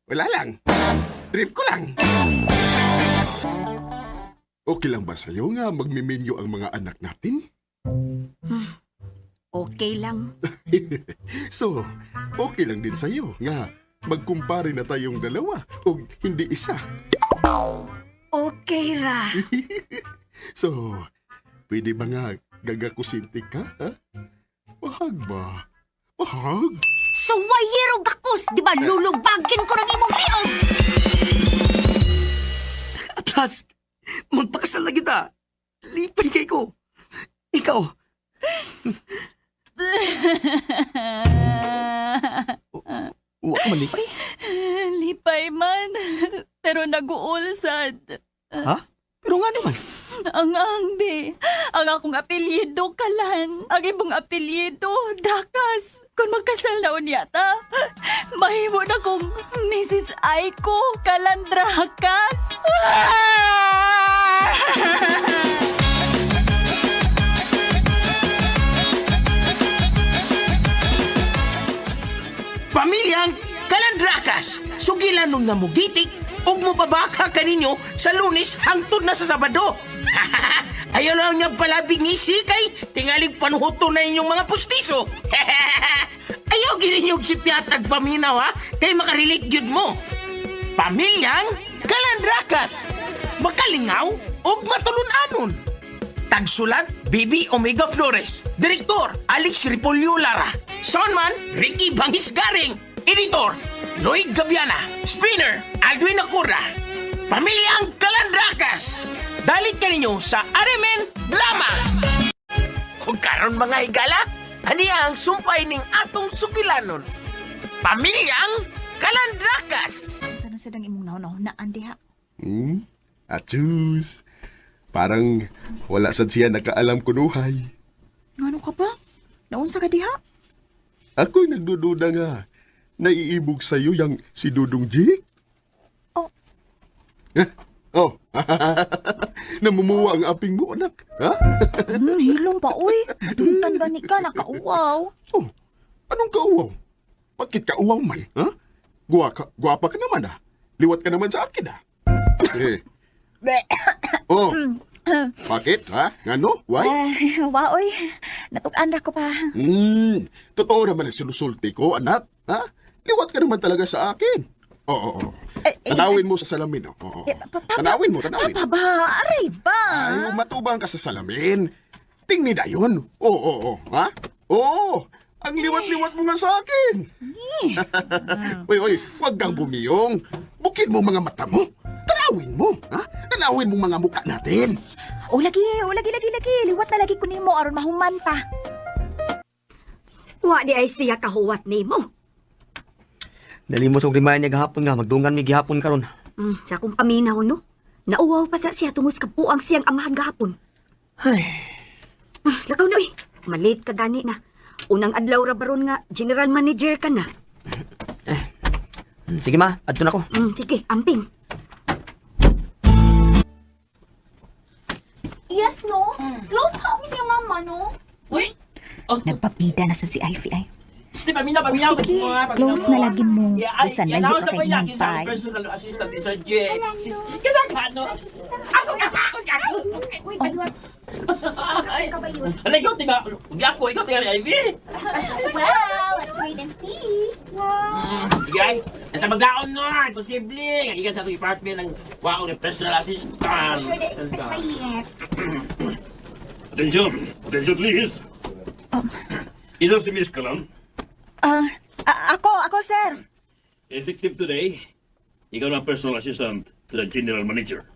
Wala lang. Trip ko lang. Okay lang ba sa'yo nga magmimenyo ang mga anak natin? Okay lang. So, okay lang din sa'yo nga magkumpare na tayong dalawa o hindi isa. Okay ra. So, pwede ba nga gagakusinti ka, ha? Wahag ba? Wahag? Suwayero gakos, di ba lulubagin ko ng imong liog? Atlas, magpakasal na kita. Lipay kay ko. Ikaw. Huwag ka malipay. Lipay man, pero nag-uulsad. Ha? Pero nga naman. Ang angbi, ang akong apelyido kalan, ang ibong apelyido dakas. Kung magkasal na unyata, mahimo na kong Mrs. Aiko Kalandrakas. Pamilyang Kalandrakas, sugilan nung namugitik, ug mo babaka kaninyo sa Lunes hangtod na sa Sabado. Ayaw lang niya pala bingisi kay tingaling panhuto na inyong mga pustiso. Ayaw gininyog si Piatag paminaw ha, kay makarelate yun mo. Pamilyang Kalandrakas, makalingaw ug matulunanon. Tagsulat, Bibi Omega Flores. Direktor, Alex Repolyo Lara. Soundman, Ricky Bangis Garing. Editor, Lloyd Gabiana. Spinner, Aldwin Acurra. Pamilyang Kalandrakas. Dalit ka ninyo sa Arimen Drama. Kung karon mga higala, aniya ang sumpay ning atong sukilanon. Pamilyang Kalandrakas. Ano sa dang imong nahon-nahonaan diha? Achus. Parang wala sad siya nakaalam kunuhay. Ano ka ba? Naunsa ka diha? Ako'y nagdududa nga. Naiibog sa'yo yang si Dudong Jik? Oh. Oh. Namumuwa ang aping mo, anak. Ha? Hilong pa, uy. Matuntan gani ka, nakauwaw. Oh, anong kauwaw? Bakit kauwaw man, ha? Guwapa ka naman, ha? Liwat ka naman sa akin, ha? Eh. Oh. Bakit, ha? Ngano? Why? Wa, uy. Natukan ra ko pa. Totoo naman ang sinusulti ko, anak. Ha? Liwat ka naman talaga sa akin. Oo. Tanawin mo sa salamin. Oo. Tanawin mo. Papa, aray ba? Ay, matubang ka sa salamin. Tingni na yun. Oo. Ha? Oo. Ang liwat-liwat mo nga sa akin. Uy, huwag kang bumiyong. Bukid mo mga mata mo. Tanawin mo. Ha? Tanawin mo mga mukha natin. O, lagi. Liwat na lagi ko nimo aron mahuman pa. Wa di ay siya kahuwat nimo. Dali mo sa rimayan niya gahapon nga. Magdungan mi gihapon karon. Sa akong paminaw, no? Nauwaw pa sa siya tungos kapuang siyang amahan gahapon. Ay. Lakaw na, uy. Malit ka gani na. Unang adlaw ra baron nga, general manager ka na. Sige ma, adto na ko. Sige, amping. Yes, no? Close kami siya, mama, no? Uy! Oh, Nagpapida na sa si Ivy ay. sige, paminaw. Sige, close na lagi mo. Bisan layo pa kay Impay. Personal assistant ni Sir Jet. Kita ka, no? Ako! Ikaw, tiga. Ikaw, tiga ni Ivy. Well, let's wait and see. Sige, ay. Ito magdaon, no? Posible. Ikan sa department ng waong personal assistant. Attention! Attention, please! Ito si Miss Kalan. Ako, sir. Effective today, ikaw na personal assistant to the general manager.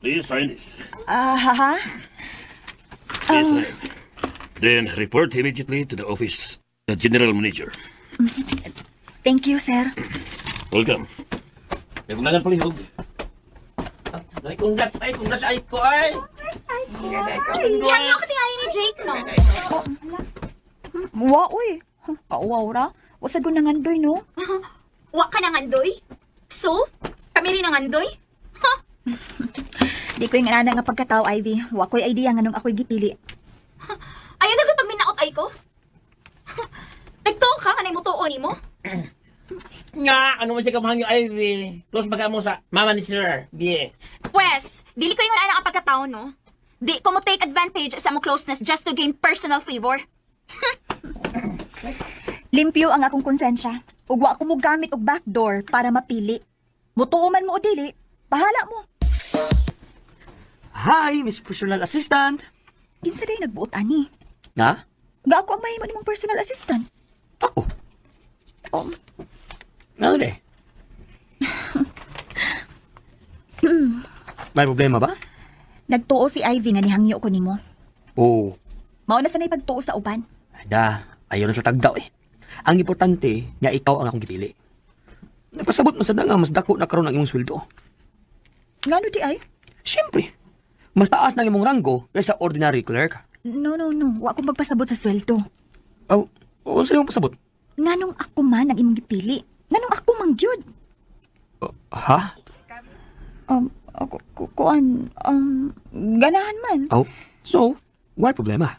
Please sign this. Haha. Yes, sign. Then report immediately to the office, the general manager. Thank you, sir. Welcome. May kundangan palihog. Congrats ay ko ay. Kanyo ka tingali ni Jake, no? Wa, uy. Kauwaw ra. Wasag ko nangandoy, no? Wa ka nang andoy? So, kami rin ang andoy? Di ko yung anana nga pagkatao, Ivy. Wa ko'y idea nga nung ako'y gipili. Ayaw na pag minaot ay ko? Nagtuo ka, anay mo tuon mo? Nga, ano mo siya kamahang yung Ivy? Close baga mo sa mama ni Sir. Yeah. Pwes, dili ko yung ana ang pagkatao, no? Di ko mo take advantage sa mo closeness just to gain personal favor. Limpyo ang akong konsensya. Ug wa ko mo gamit og backdoor para mapili. Mutuoman mo o dili, bahala mo. Hi, Miss Personal Assistant. Kinsa day nagbuot ani? Nga? Ga ako ang mahimo nimong personal assistant. Ako. Oh, Nga ulit. May problema ba? nagtuo si Ivy nga nihangyo ko nimo. Oo. Mao na sanay pagtuo sa uban. Da, ayaw na sa tagdaw eh. Ang importante, nga ikaw ang akong gipili. Napasabot man sa nga mas dako na karon ang imong sweldo. Ngano di ay? Siyempre, mas taas na ang imong ranggo kaysa ordinary clerk. No. Wa ko magpasabot sa sweldo. Oh, o sa'yo mong pasabot? Nganong ako man ang imong gipili? Nganong ako man gyud? Ha? Ganahan man. Oh, so, why problema?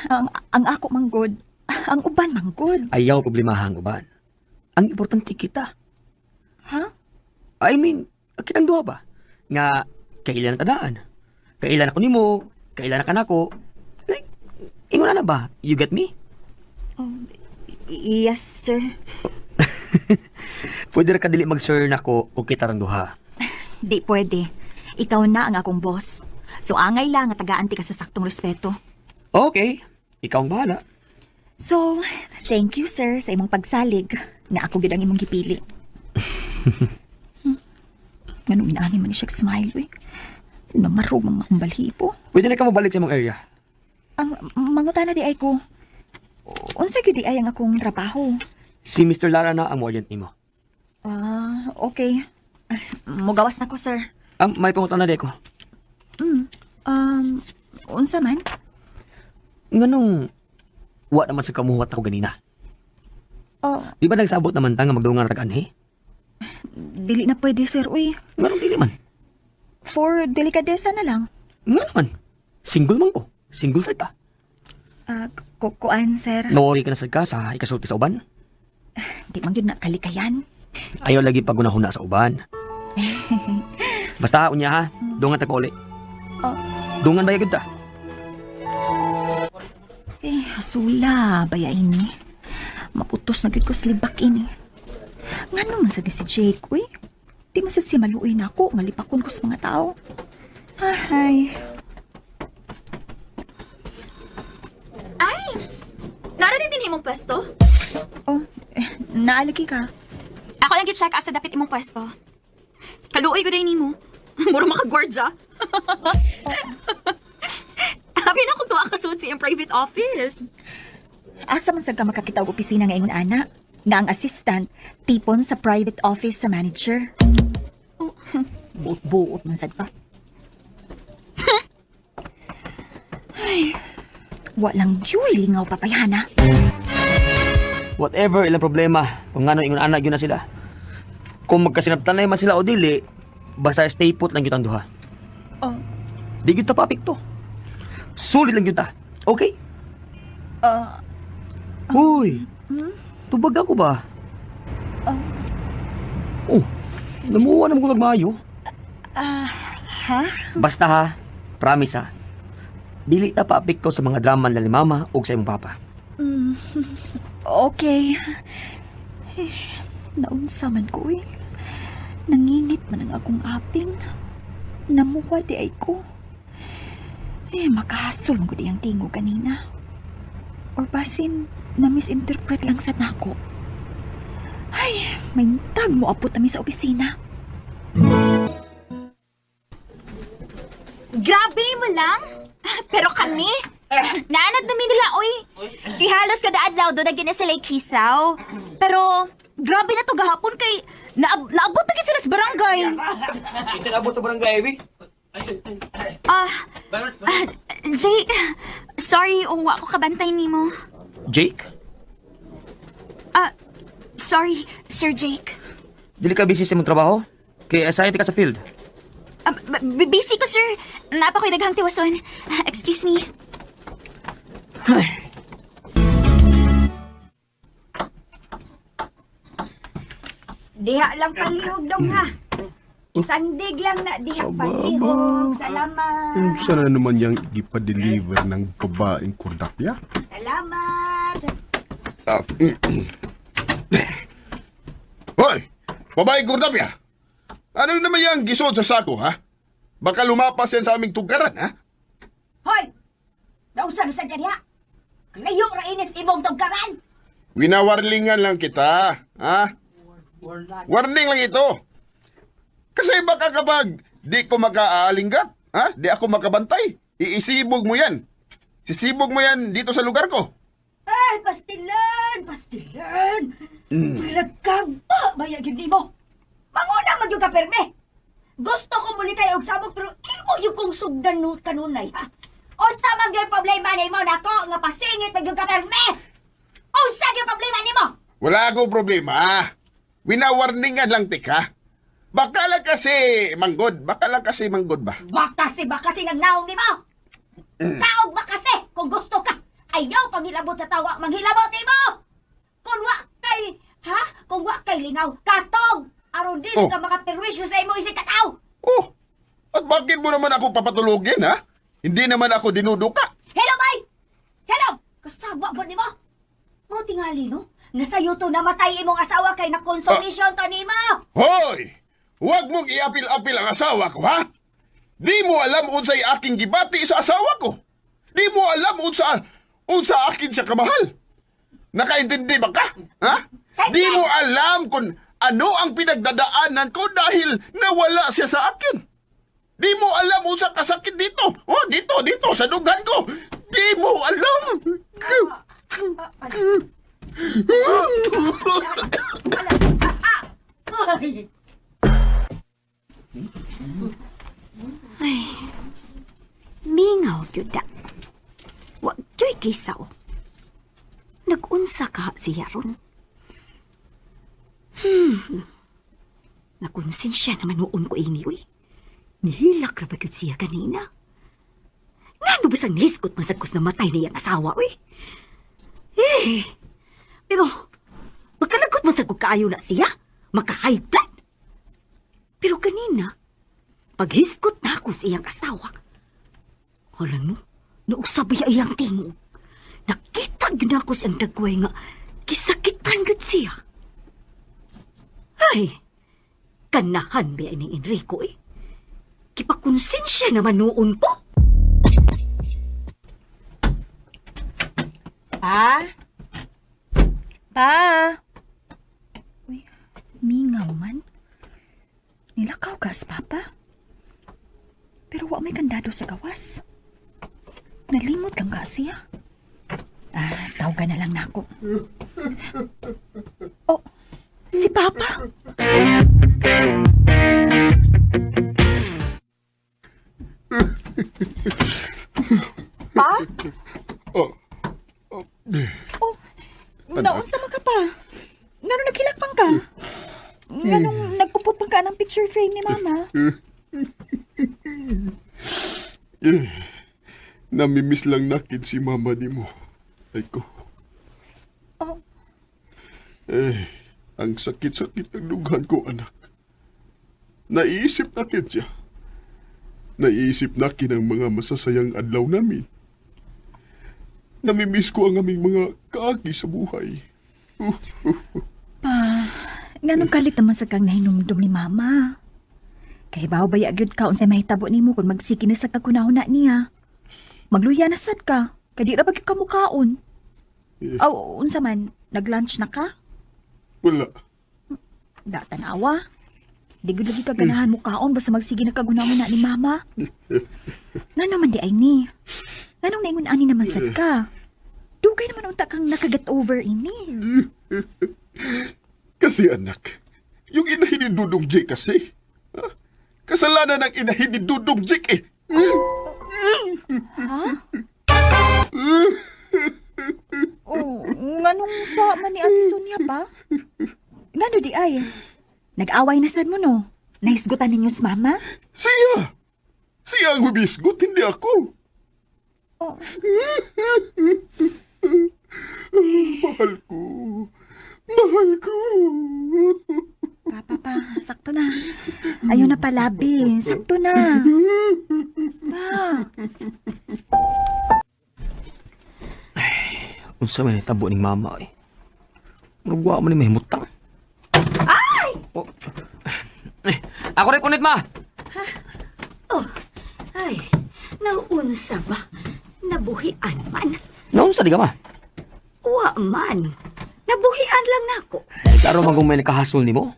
Ang ako man good. Ang uban man good. Ayaw problema ang uban. Ang importante kita. Ha? I mean, kitang duha ba? Nga, kailan na tadaan? Kailan ako nimo? Kailan na kanako? Like, ingon na ba? You get me? Yes, sir. Pwede ra ka dili mag-sir nako o kita rang duha. Di pwede. Ikaw na ang akong boss. So, angay lang nga tagaan ti ka sa saktong respeto. Okay, ikaw ang bahala. So, thank you, sir, sa imong pagsalig na ako gid ang imong gipili. Ganun inaani man siya smile, eh. Namarog mga akong balhipo. Pwede na ka mabalik sa imong area. Ang mangutana di ay ko, unsa gyud di ay ang akong trabaho? Si Mr. Lara na ang warrant nimo. Okay. Mugawas na ko, sir. May pangutan na di ko. Unsa man? Nganong, wa naman sa kamuhat ako ganina. Di ba nagsabot naman ta nga magdungan na tag-anhi? Dili na pwede, sir, uy. Nganong dili man? For delikadesa na lang. Nga naman. Single man ko. Single side ka. Kukuan, sir. Nawari ka na sa ka sa ikasulti sa uban. Di man yun na kalikayan. Ayaw lagi pagunahuna sa uban. Basta, unya ha. Dungan ta ko uli. Dungan ba yagod ta? Asula, baya ini. Maputos na gid ko sa libak ini. Ngano man sa si Jake, uy? Di man sa si maluoy na ako, malipakon ko sa mga tao. Ay. Ay! Narating din imong pwesto? Naalagi ka. Ako lang gi-check asa dapit imong pwesto. Kaluoy ko din nimo. Muro makagwardya. Habi na kung tuwa ka suit sa iyong private office. Asa man sa ka makakita og opisina nga ingon ana, nga ang assistant tipon sa private office sa manager. Buot-buot man sad pa. Ay, walang juy lingaw papayana. Whatever ilang problema, kung nga ingon anak yun na sila. Kung magkasinabtanay man sila o dili, basta stay put lang yun ang duha. Di yun ta papik to. Sulit lang yun ta. Okay? Uy, tubag ako ba? Namuha naman ko nagmayo. Ha? Basta ha, promise ha. Dili ta papik ko sa mga drama nila ni mama o sa imong papa. Okay. Naunsa man ko eh. Nanginit man ang akong aping. Namuha di ay ko. Makahasol ko di ang tingo kanina. Or basin, na-misinterpret lang sa nako. Ay, may tag mo apot kami sa opisina. Grabe mo lang. Pero kami, naanad namin nila, oy. Ihalos kada adlaw doon na ginasalay kisaw. Pero, grabe na to gahapon kay naabot na sila sa barangay. Isa nabot sa barangay, Ivy? Jake, sorry, uwa ko kabantay nimo. Jake? Sorry, Sir Jake. Dili ka busy sa imong trabaho? Kaya assigned ka sa field. Busy ko, sir. Napa ko'y daghang tiwason. Excuse me. Diha lang palihog dong ha. Isandig lang na diha palihog. Salamat. Sana naman yung ipa-deliver ng babaeng kurdapya? Salamat. Hoy! Babaeng kurdapya! Ano naman yung gisod sa sako, ha? Baka lumapas yan sa aming tugaran, ha? Hoy! Nausan sa kanya. Layo ra inis imong tugkaran. Winawarlingan lang kita, ha? Warning lang ito. Kasi baka kapag di ko makaaalinggat, ha? Di ako makabantay. Iisibog mo yan. Sisibog mo yan dito sa lugar ko. Ay, pastilan! Pastilan! Pinagkaba! Bayag yun di mo! Manguna magyug ka perme! Gusto ko muli tayo og sabog pero imo yung kong sugdan no kanunay ha? O sa magyug problema ni mo nako nga pasingit magyug ka perme! O sa gyud problema ni mo! Wala akong problema. Winawarningan lang, tika. Baka lang kasi manggod. Baka lang kasi manggod ba? Baka si nagnaong ni mo! Kaog ba kasi kung gusto ka? Ayaw panghilabot sa tawa, manghilabot ni mo! Kung wa kay, ha? Kung wa kay lingaw, katog! Aron din Oh. ka makaperwisyo sa imo isig kataw! Oh, at bakit mo naman ako papatulogin, ha? Hindi naman ako dinuduka. Hello, bay! Hello! Kasaba ba ni mo? Mo tingali, no? Nasayo to namatay imong asawa kay na-consolation to ni mo! Hoy! Huwag mong iapil-apil ang asawa ko, ha? Di mo alam unsay aking gibati sa asawa ko. Di mo alam unsa akin siya kamahal. Nakaintindi ba ka? Ha? Di mo alam kung ano ang pinagdadaanan ko dahil nawala siya sa akin. Di mo alam unsa kasakit dito. Oh, dito, sa dugan ko. Di mo alam. Mingaw, yuda. Wag kyo'y kisaw. Nagunsa ka siya ron. Nakonsensya naman noon ko ini, uy. Nihilak ra ba yun siya kanina? Ngano ba sang nihiskot masagkos na matay na yung asawa, uy? Pero, magkalagot masagkot kaayo na siya? Maka-high blood? Pero kanina, paghiskot na ako sa iyang asawa, wala no, nausabay iyang tingog. Nakita yun ako siyang dagway nga, kisakitan yun siya. Ay, kanahan ba ni Enrico eh? Kipakonsensya naman noon ko. Pa? Pa? Uy, mingaw man. Nilakaw ka, Papa. Pero wa may kandado sa gawas. Nalimot lang ka siya. Tawagan na lang na ako. Oh, si Papa? Pa? Oh, Oh, naon sa ka pa? Ngano naghilakpang ka? Nganong nagkupot pang ka ng picture frame ni Mama? namimiss lang nakin si mama ni mo. Ay ko. Oh, Ang sakit-sakit ng dughan ko, anak. Naiisip nakin siya. Naiisip nakin ang mga masasayang adlaw namin. Namimiss ko ang aming mga kaagi sa buhay. nganong kalit naman sa kang nahinumdum ni Mama. Kay baw ba yagyod ka unsay mahitabo nimo kung magsiki na sa kagunahon niya. Magluya na sad ka, kay di ra ba gyud ka mukaon. Aw, unsa man, nag-lunch na ka? Wala. Da tanawa. Di gud lagi ka ganahan mukaon basta magsige na kagunahon ni Mama. Ngano man di ay ni? Nganong naingon ani naman sad ka? Dugay naman unta kang nakaget over ini. Kasi anak, yung inahin ni Dudong J kasi. Ha? Kasalanan ng inahin ni Dudong J eh. Ha? Oh, nganong sa man ni Ate Sonia pa? Ngano di ay? Nag-away na sad mo no? Nahisgutan ninyo sa Mama? Siya! Siya ang humisgot, hindi ako. Oh, Mahal ko. Mahal ko. sakto na. Ayaw na palabi. Sakto na. Pa. Unsa man tabo ning mama eh. Murugwa mo ni mahimutang. Ay! Oh. Ako rin punit, ma! Ay, nauunsa ba? Nabuhian man. Naunsa di ka, ma? Wa man. Nabuhian lang nako. Ay, karo man kung may nakahasol ni mo.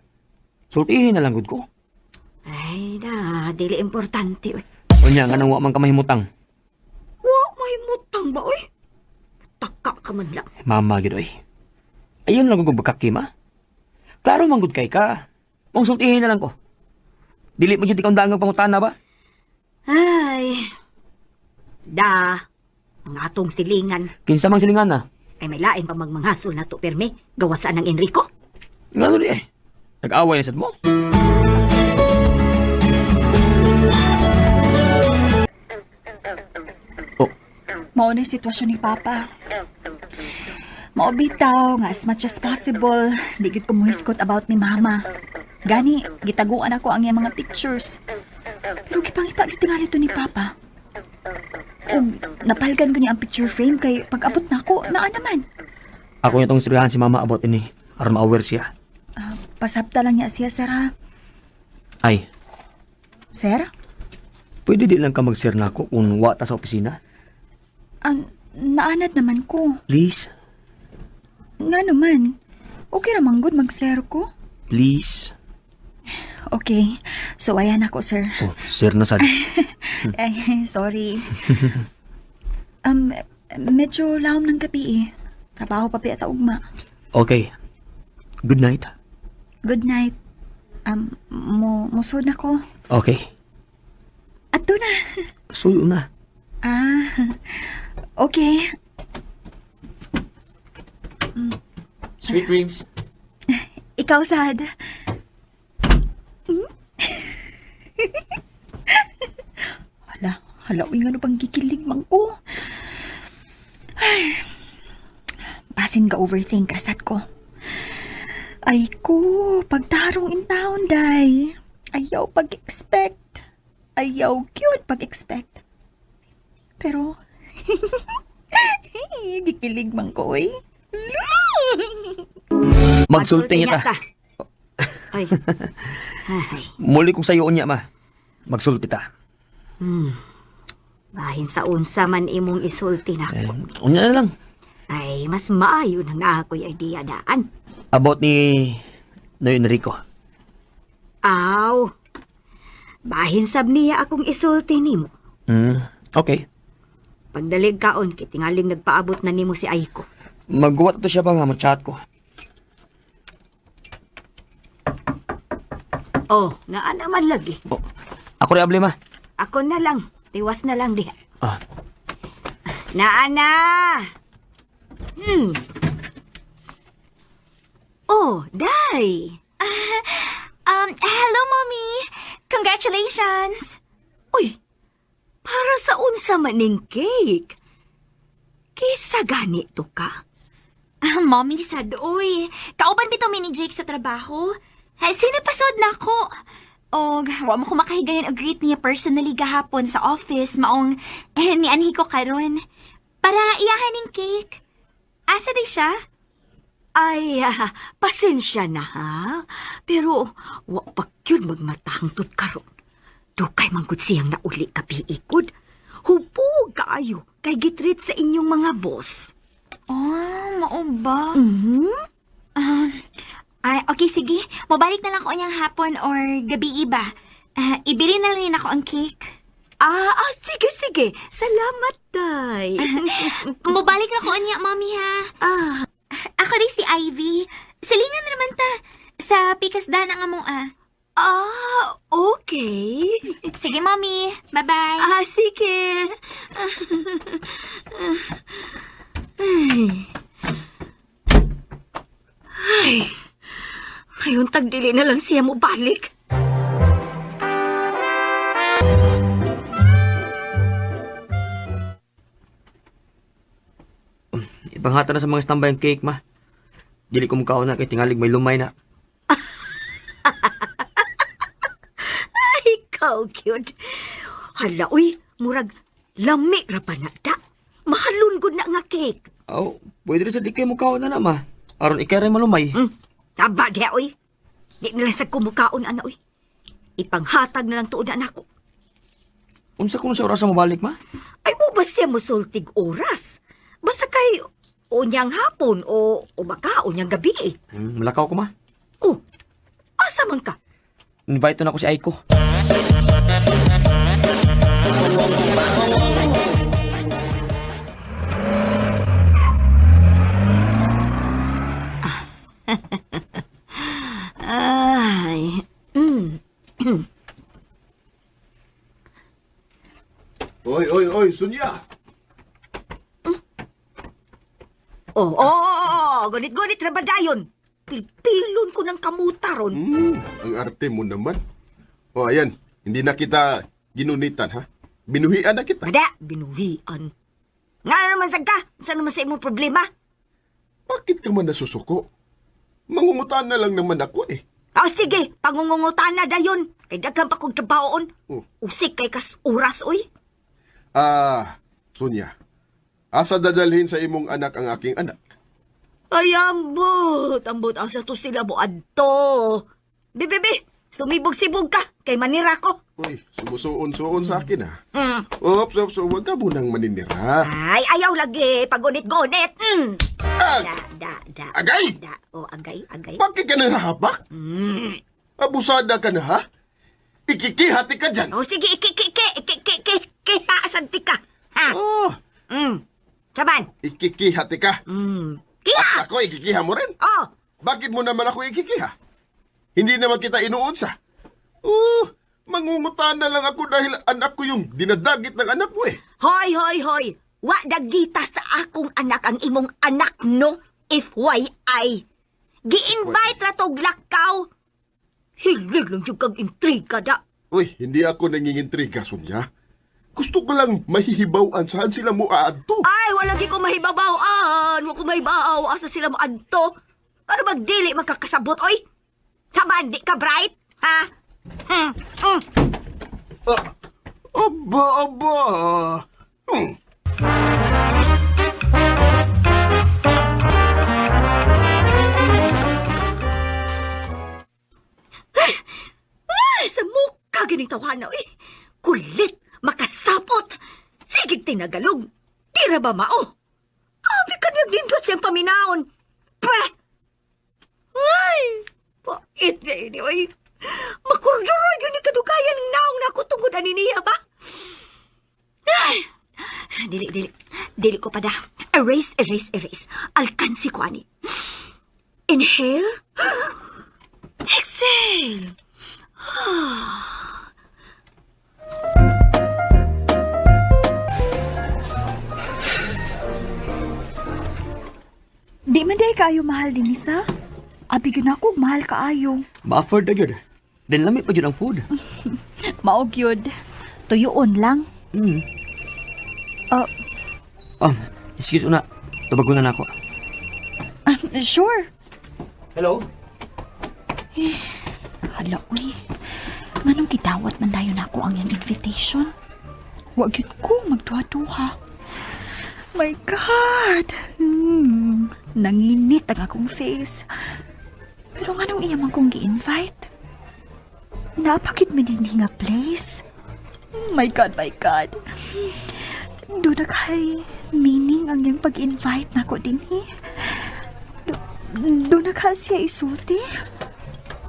Sultihin na lang gud ko. Ay, dili importante, oy. Unya, nga nang wa man ka mahimutang. Wa may mutang ba, oy? Taka ka man lang. Mama, gid oy. Ayun lang kung bagkaki, ma. Klaro man gud kay ka. Mong sultihin na lang ko. Dili mo gyud ikaw dangang pangutana ba? Ay, ang atong silingan. Kinsa mang silingan na. Ay may lain pa magmanghasol na to, perme. Gawasaan ng Enrico. Ngano di eh. Nag-away na sad mo. Mao na yung sitwasyon ni Papa. Mao bitaw nga as much as possible, di gid ko muhiskot about ni Mama. Gani, gitaguan ako ang iyang mga pictures. Pero gipangita gid tingali to ni Papa. Kung napalgan ko niya ang picture frame kay pag-abot na ako, naa naman. Ako yung tong istoryahan si mama about ini. Aron ma-aware siya. Pasabta lang niya siya, Sir, ha? Ay, Sir? pwede di lang ka mag-share na ako kung wata sa opisina? Naanad naman ko. Please? Nga naman. Okay ramang good mag-share ko. Please? Okay. So, ayan ako, sir. Oh, share na sad. Ay, sorry. Medyo lawom ng gabi eh. Trabaho pa at ugma. Okay. Good night. Good night. Musod na ko. Okay. Ato na. Suyo na. Okay. Sweet dreams. Ikaw, Sad. Hala, uy, ano pang gikilig man ko. Ay, basin ka overthink, asat ko. Ay ko, pagtarong in town, day. Ayaw pag-expect. Ayaw cute pag-expect. Pero, gikilig man ko, eh. Magsulti niya ta. Ay. Ay. Muli kong sayo niya, ma. Magsulti ta. Bahin sa unsa man imong isulti na Eh, ko. unya na lang. Ay, mas maayo na nga ako'y idea daan. About ni Noy Enrico. Aw. Bahin sab niya akong isulti nimo. Okay. Pagdalig kaon, kitingaling nagpaabot na nimo si Aiko. Magguwat to siya ba nga mag-chat ko. Oh, naa naman lagi. Oh, ako rin abli, ma. Ako na lang. Tiwas na lang diha. Ah, Naa na! Oh, Day! Hello, Mommy. Congratulations. Uy, para sa unsa maning cake? Kisa ganito ka? Mommy, sad, uy. Kauban bitaw mi ni Jake sa trabaho. Sinipasod na ako. O, wa mo ko makahigayon o greet niya personally gahapon sa office, maong nianhi ko karon. Para iyahan ning cake. Asa di siya? Ay, pasensya na ha. Pero, wa pa yun magmatahangtod karon. Dukay manggod siyang nauli ka piikod. Hubog kaayo kay gitreat sa inyong mga boss. Oh, mao ba? Mm-hmm. Okay, sige. Mabalik na lang ko niyang hapon or gabi iba. Ibili na rin ako ang cake. Sige. Salamat, Day. Mabalik na ko niya, Mommy, ha? Ako rin si Ivy. Silingan na naman ta. Sa pikasda na nga mo, Okay. Sige, Mommy. Bye-bye. Sige. Ay. Ngayon tagdili na lang siya mo balik. ipanghata na sa mga standby ang cake, ma. Dili ko mukha na kay tingalig may lumay na. Ikaw, cute. Hala, uy, murag lami ra pa na da. Mahalon gud na nga cake. Oh, pwede rin sa di kayo mukhaon na ma. Aron ikay rin malumay. Taba diya, uy. Di nila sa kumukaon, ana, uy. Ipanghatag na lang tuod na ako. Unsa kung sa oras mo balik, ma? Ay mo ba siya musultig oras? Basta kay unyang hapon o baka unyang gabi eh. Malakaw ko, ma. Oh, asa man ka? Invite na ako si Aiko. Ay, Oy, Sonia. Gunit-gunit ra ba dayon? Pilpilon ko ng kamutaron. Ang arte mo naman. O, ayan. Hindi na kita ginunitan, ha? Binuhian na kita. Mada, binuhian. Nga naman sag ka? Saan naman sa imong problema? Bakit ka man nasusuko? Mangungutan na lang naman ako, eh. Sige, pangungungutan na dayon. Kay daghang pa kong trabahoon. Usik kay kas oras, uy. Sonia. Asa dadalhin sa imong anak ang aking anak? Ay, ambot. Ambot, asa to sila mo adto. Bebe, sumibog-sibog ka. Kay manira ko. Uy, sumusuon-suon sa akin, ha? Ops, huwag ka munang maninira. Ay, ayaw lagi. Pagunit-gunit. Ah! Da. Agay! Agay. Bakit ka nang hahabak? Abusada ka na, ha? Ikikihati ka dyan. Sige, ikikihaasan ka. Ha? Oh, Saban? ikikihati ka. Kiha! At ako, ikikiha mo rin. Oh, Bakit mo naman ako ikikiha? Hindi naman kita inuunsa. Mangungutan na lang ako dahil anak ko yung dinadagit ng anak mo, eh. hoy. Wa dagita sa akong anak ang imong anak, no? FYI. Gi-invite ra tog lakaw. Hilig lang yung kag intriga da. Uy, hindi ako nangingintriga, Sonia. Gusto ko lang mahihibawaan saan sila mo aadto. Ay, wala ko mahibabawaan. Wa ko mahibaw. Asa sila mo adto. Ano magdili magkakasabot, oy? Saban, di ka bright? Ha? Aba. Ay, sa mukha ginitawahan na, oy. Kulit, makasapot. Sige, tinagalog. Di ra ba mao? Abi ka niyag nindot siyang paminaon. Pweh! Ay! Pait na ini, oy. Makurduro yun ni kadugayan ng naong nakutungod ani niya ba? Ay! Dili ko pa da. Erase. Alkansi ko ani. Inhale. Exhale. Di man day kaayo mahal din isa. Abi gyud ako mahal kaayo. Ma-afford na yun. Then lamit pa yun ang food. Mao gyud. Tuyoon lang. Excuse una. Tubagunan ako. Sure. Hello? Hala, uy. Nganong gidawat man dayon nako ang iyang invitation? Wa gyud ko magduha-duha. My God! Nanginit ang akong face. Pero nganong iya man kong gi-invite? Napakit man din nga place. My God! Doon na kay meaning ang iyang pag-invite nako din Doon na ka siya isulti.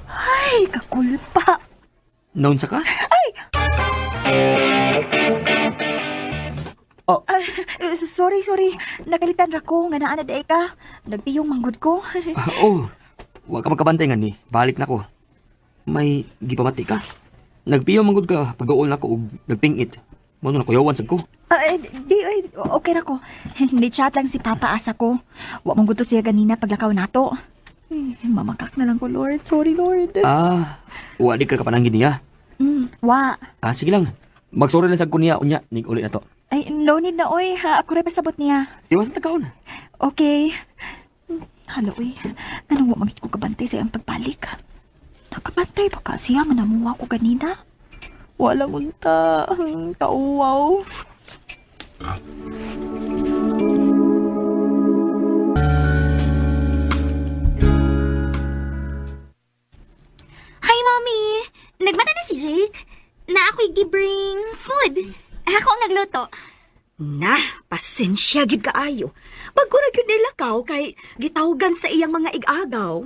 Ay, kakulpa. Naunsa ka? Sorry. Nakalitan ra ko nga naa na day ka. Nagpiyong manggod ko. Huwag ka magkabantay nga ni. Balik na ko. May gipamati ka. Nagpiyo manggod ka. Pag-uol na ko ug nagpingit. Mano na kuyawan sad ko. Okay ra ko. Ni-chat lang si Papa asa ko. Wa mong gusto siya ganina paglakaw nato. Mamakak na lang ko, Lord. Sorry, Lord. Wa di ka kapanangin niya. Wa. Sige lang. Magsorry lang sa kunya unya. Nig uli na to. Ay, no need na, oy. Ako rin pasabot niya. Iwas na tagkaon. Okay. Halo, oy. Ganun wa magit ko kabantay sa iyang pagbalik. Nakabantay ba ka siya nga namuha ko ganina? Walang unta. Kauwaw. Hi, Mommy! Nagmata na si Jake. Na ako'y gibring food. Ako ang nagluto. Na, pasensya gid kaayo. Pagkura gyud nila kaw kay gitawgan sa iyang mga igagaw.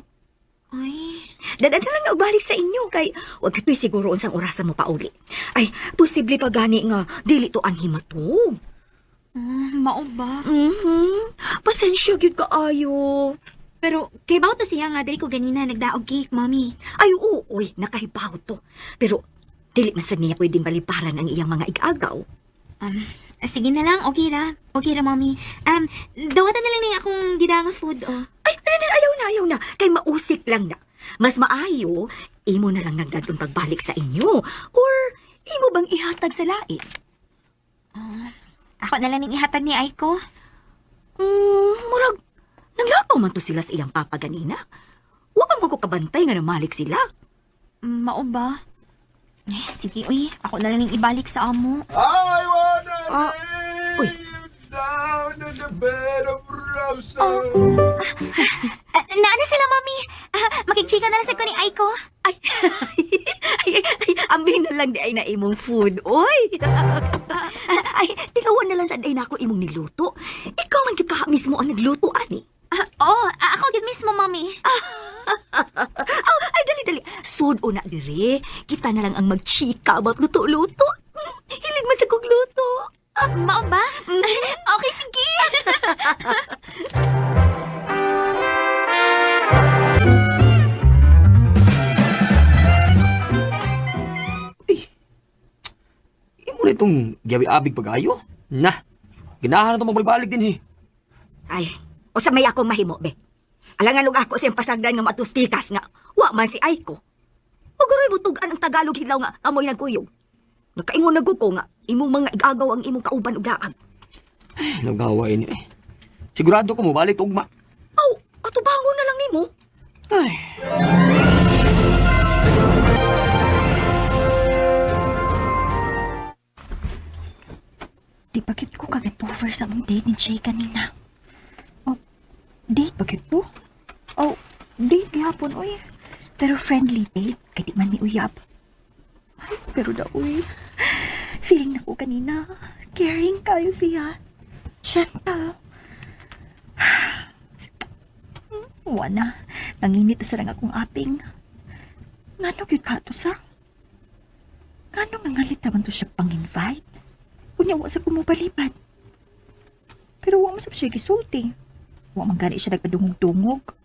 Ay, Dadan na lang nga og balik sa inyo kay wag katoy siguro unsang orasan mo pauli. Ay, posible pa gani nga dili to anhi matug. mao ba? Pasensya gyud kaayo. Pero kay bawo to siya nga dili ko ganina nagdaog cake, Mommy. Ay, oo, oy, nakahibaw to. Pero dili man sa niya pwedeng baliparan ang iyang mga igagaw. Sige na lang, okay ra, Mommy. Dawatan na lang niya akong gidanga food, oh. Ay, ayaw na. Kay mausik lang na. Mas maayo, imo na lang nagdadong pagbalik sa inyo. Or, imo bang ihatag sa lain? Ako na lang ning ihatag ni Aiko. Murag, nanglakaw man to sila sa iyang papa ganina. Wa man ko kabantay nga namalik sila. Mao ba? Sige, uy. Ako na lang ning ibalik sa amo. I wanna uy. down in the bed of roses. Naano sila, Mommy? Makikchika na lang sa ko ni Aiko. Ay, ambil na lang di ay na imong food. Oy! Ay, tilawan na lang sa day na ako imong niluto. Ikaw man gyud ka mismo ang nagluto, ani. Ako gid mismo, Mommy. Ay, dali. Sud una dire. Kita na lang ang magchika about luto-luto. Hilig man sa kong luto. Mao ba? Okay, sige. Imo na itong giyabi-abig pag-ayo. Na, ganahan na itong magbalik din Ay, o sa may akong mahimo, be. Alangan lug ako siyang pasagdan nga matustikas nga. Wa man si Aiko. Uguroy butugan ang Tagalog hilaw nga amoy nagkuyog. Nakaingon na ko nga, imong mga igagaw ang imong kauban ug laag. Nagawa ini Sigurado ko mo balik ugma. Aw, atubangon na lang nimo. Ay. Di pa gid ko kaget over sa mong date ni Jay kanina. Oh, date pa gid po? Oh, date gihapon, uy. Pero friendly date, kay di man ni uyab. Ay, pero da, uy. Feeling na ko kanina, caring kayo siya. Gentle. Wana, nanginit na sarang akong aping. Ngano gyud ka to sa? Ngano nangalit naman to siya pang-invite? Kunya wa sa kumupalipad. Pero wa mo sa siya gisulti. Wa man gani siya nagpadungog-dungog.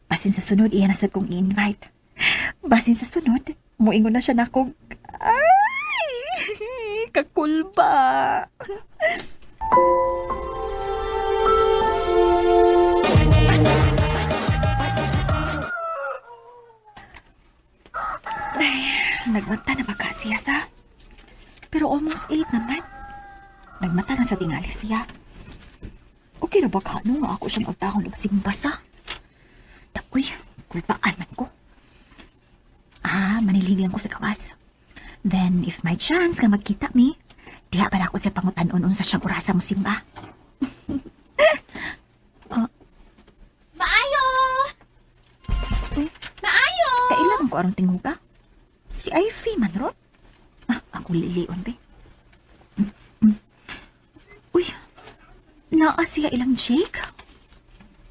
Basin sa sunod iyan na sa kong i-invite. Basin sa sunod, muingon na siya na akong, ay, kakulba. Ay, nagmata na ba siya sa? Pero almost 8 naman. Nagmata na sa tingali siya. Okay na ba kano nga ako siyang agtahon og simbasa? Dakoy, kulpaan man ko. Maniligan ko sa kawas. Then, if may chance nga magkita mi, diha pa na ako siya pangutan-unon sa siyang orasa mo simba. Maayo! Maayo! Kailangan ko arong tinguga. Si Ivy man ron. Ako lilion, be. Uy, naa siya ilang Jake?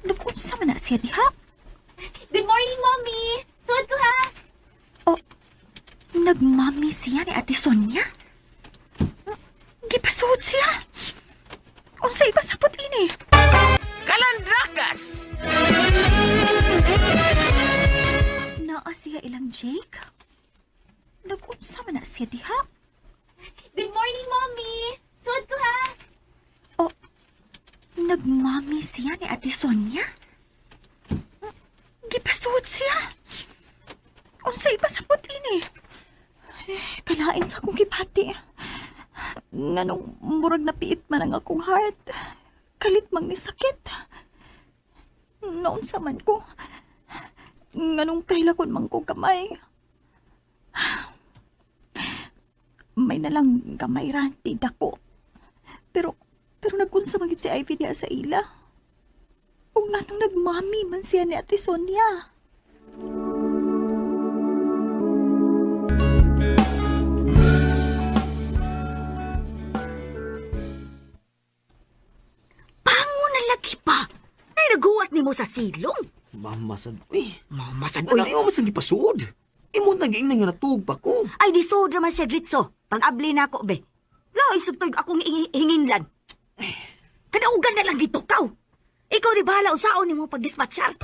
Napunsa man na siya diha? Good morning, Mommy! Suot ko, ha? Nagmami siya ni Ate Sonia? Gipasuot siya? Unsa iba sa putin Kalandrakas! Naa siya ilang Jake? Napunsa man na siya diha? Good morning, Mommy! Suot ko, ha? Nagmami siya ni Ate Sonia? Gipasuot siya? Unsa iba sa putin kalain sa akong gipati. Nganong murag napiit man ang akong heart. Kalit mang ni sakit. Naunsa man ko. Nganong kahilakon man ko kamay. na lang gamay ra, di dako. Pero nagkunsa man gyud si Ivy diha sa ila. Ug nganong nagmami man siya ni Ate Sonia. Pango na lagi pa. Nay naguwat nimo sa silong. Mama, sad, uy. Masad Wala uy. yung masag ipasuod. Imo naging nang natug pa ko. Ay di sodra man siya Ritso. Pag-abli na ako be. Lahi sugtoy akong hinginlan. Kadaugan na lang dito kaw. Ikaw di bahala usaon nimo pag-dispatchar.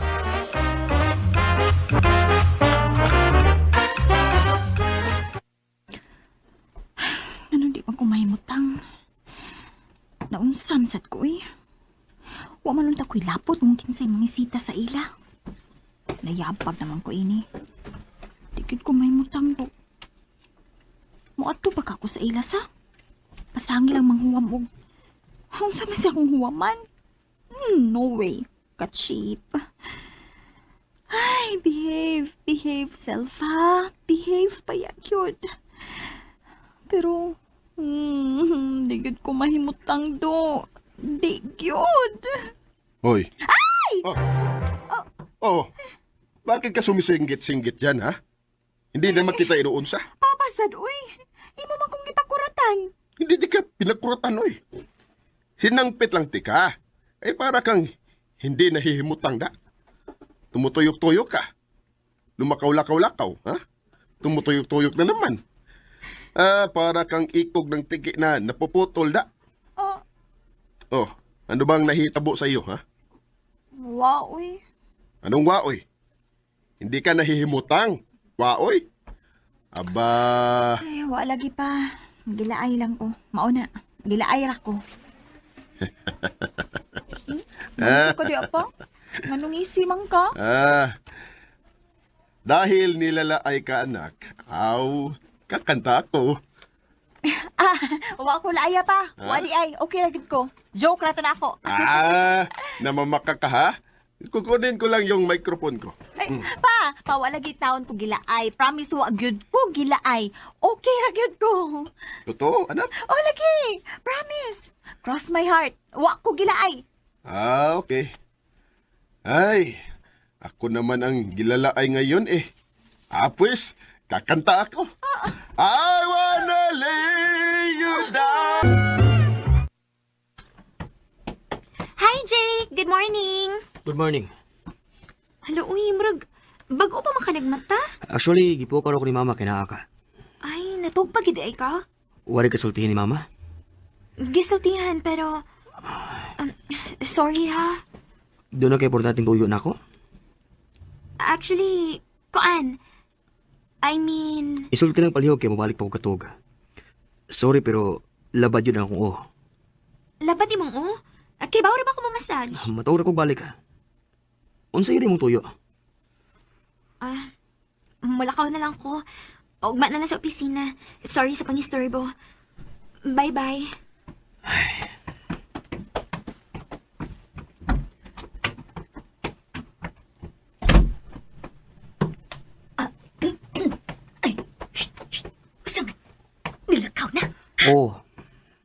Nganong di man ko mahimutang. Naunsam sad ko eh. Wa man unta ko'y lapot kung kinsay mangisita sa ila. Nayabag naman ko ini. Dikit ko mahimutang do. Muadto pa kako sa ila sa? Pasangi lang manghuwam og. Unsa man siya kung huwaman? No way. Ka-cheap. Ay, behave, self ha. Behave pa ya, cute. Pero, di gud ko mahimutang do. Di gyud. Hoy. Ay! Oh. Bakit ka sumisinggit-singgit dyan, ha? Hindi naman kita inuunsa. Papasad, uy. Imo man kong gitakuratan. Hindi di ka pinagkuratan, oy. Sinangpit lang ti ka. Ay para kang hindi nahihimutang da. Tumutuyok-tuyok ka. Lumakaw-lakaw-lakaw, ha? Tumutuyok-tuyok na naman. Para kang ikog ng tigi na napuputol da. Oh, ano bang nahitabo sa iyo, ha? Wow, uy. Anong waoy? Hindi ka nahihimutang. Waoy? Aba... Ay, wa lagi pa. Gilaay lang ko. Mauna. Gilaay ra ko. Ano ka di apa? Nganong isi man ka? Dahil nilalaay ka, anak, kakanta ako. Wa ko laaya pa. Wa di ay. Okay ra gid ko. Joke ra to na ako. Namamaka ka, ha? Kukunin ko lang yung microphone ko. Ay, pa wa lagi taon ko gilaay. Promise wa gyud ko gilaay. Okay ra gyud ko. Totoo, anak? Oh, lagi. Promise. Cross my heart. Wa ko gilaay. Okay. Ay, ako naman ang gilalaay ngayon eh. Pues, kakanta ako. I wanna lay you down. Hi, Jake! Good morning! Good morning. Hello, uy, murag, bago pa makanagmata? Actually, gipukar ako ni Mama kinaa ka. Ay, natugpag gid ay ka? Wari kasultihin ni Mama. Gisultihan, pero... sorry ha. Doon na kayo importanteng buyo na ako. Actually, kuan? I mean... Isulti ng palihog kaya mabalik pa ko katog. Sorry pero labad yun akong Labat imong oh? Kay bawal ba ako mamasage? Matawag ko balik ha. Unsa yun mong tuyo? Mulakaw na lang ko. Ugma na lang sa opisina. Sorry sa pangistorbo. Bye-bye. Nilakaw na. Oh,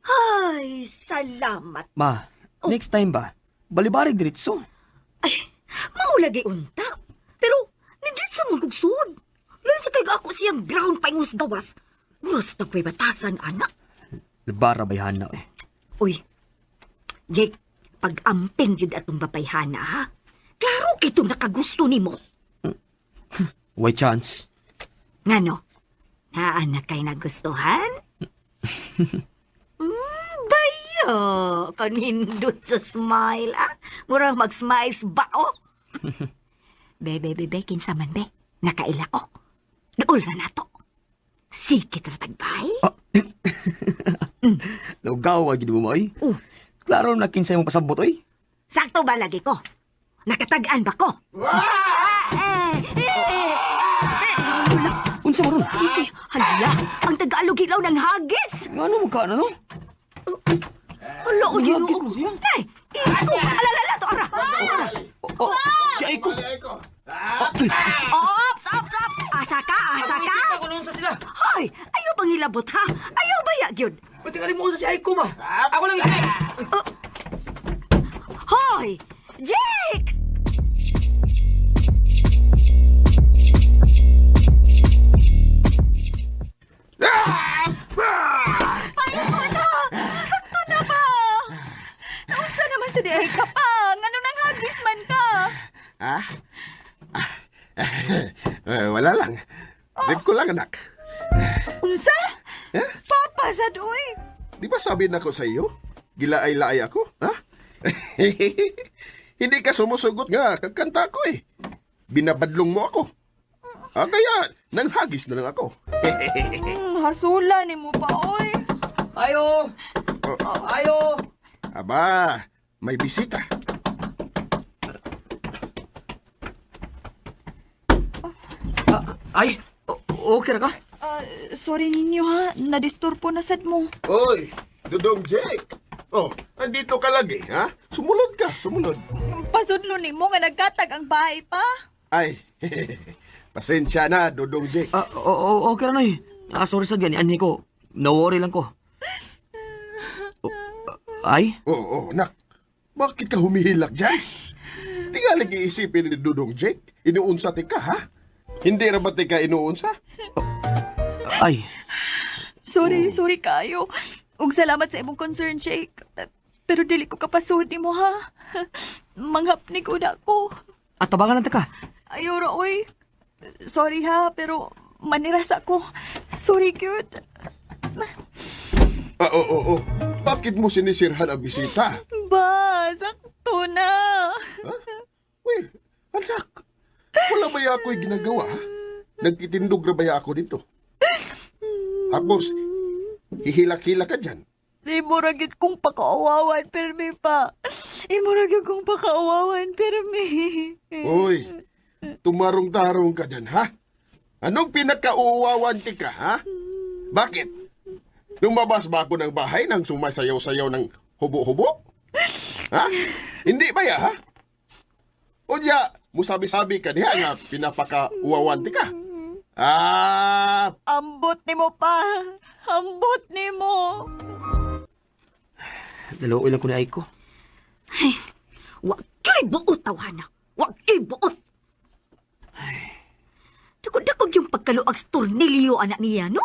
Ay, salamat. Ma, next time ba? Balibarig diritso. Maulagay unta. Pero, nidlit sa magugsuod. Lang sa kag ako siyang brown paingus gawas. Guros na ko'y batasan, anak. Labara bayhan na eh. Uy, Jake, pag-amping yun atong babayhana, ha? Klaro kitong nakagusto ni mo. Why chance? Ngano? Naanak kay nagustuhan? Bayo, kanindot sa smile, ah. Murang mag-smiles ba, oh? Be, kinsa man, be. Nakaila ko. Dool na nato. Sige ka tagbay. Lugaw, wag mo mo eh. Klaro na kinsay mo pasabot eh. Sakto ba lagi ko? Nakatagaan ba ko? Unsa mo ron? Hala, ang Tagalog ilaw ng hagis. Ngano mo ka, ano? Hala, o yun. Hagis mo siya? Ay, iso. Alalala to, ara. Si Aiko. Ops. Asa ka? sila. Hoy, ayaw bang hilabot ha? Ayaw ba ya gyud? Pati ka mo sa si Aiko ba? Ako lang ito. Hoy! Jake! Nausa naman sa diay ka pa. Ano nang hagis man ka? Ah? Wala lang. Trip ko lang, anak. Unsa? Eh? Papa, sad, uy. Di ba sabi na ko sa iyo? Gilaay-laay ako, ha? Hindi ka sumusugot nga, kakanta ko eh. Binabadlong mo ako. Kaya, nanghagis na lang ako. Hasula ni mo pa, uy. Ayo! Ayo! Aba, may bisita. Ay! Okay na ka? Sorry ninyo ha. Nadisturbo na sad mo. Oy, Dudong Jake. Oh, andito ka lagi, ha? Sumunod ka, sumunod. Pasudlo ni mo nga nagkatag ang bahay pa. Ay, pasensya na, Dudong Jake. Okay na eh. Sorry sa ganyan, ani ko. No-worry lang ko. Ay? Oo, nak. Bakit ka humihilak dyan? Di nga lagi isipin ni Dudong Jake. Inuunsa ti ka, ha? Hindi na ba ti ka inuunsa? Ay. Sorry kayo. Ug salamat sa imong concern, Jake. Pero dili ko kapasud ni mo ha. Manghapni ko na ko. At tabangan na ka. Ayaw ra, oy. Sorry ha, pero maniras ako. Sorry, cute. Oo. Bakit mo sinisirhan ang bisita? Ba, sakto na. Ha? Uy, anak. Wala ba ako'y ginagawa, ha? Nagtitindog na ba ako dito? Tapos, hihilak-hilak ka dyan. Imuragit kong pakaawawan, permi pa. Imuragit kong pakaawawan, permi. Uy, tumarong-tarong ka dyan, ha? Anong pinakauwawan ka, ha? Bakit? Lumabas ba ako ng bahay nang sumasayaw-sayaw ng hubo-hubo? Ha? Hindi ba ya, ha? O diya, musabi-sabi ka diha nga pinapaka-uwawan ka. Ambot ni mo pa. Ambot ni mo. Dalawa lang ko ni Aiko. Wa kay buot tawana. Wa kay buot. Dako-dako yung pagkaluag sa tornilyo anak niya, no?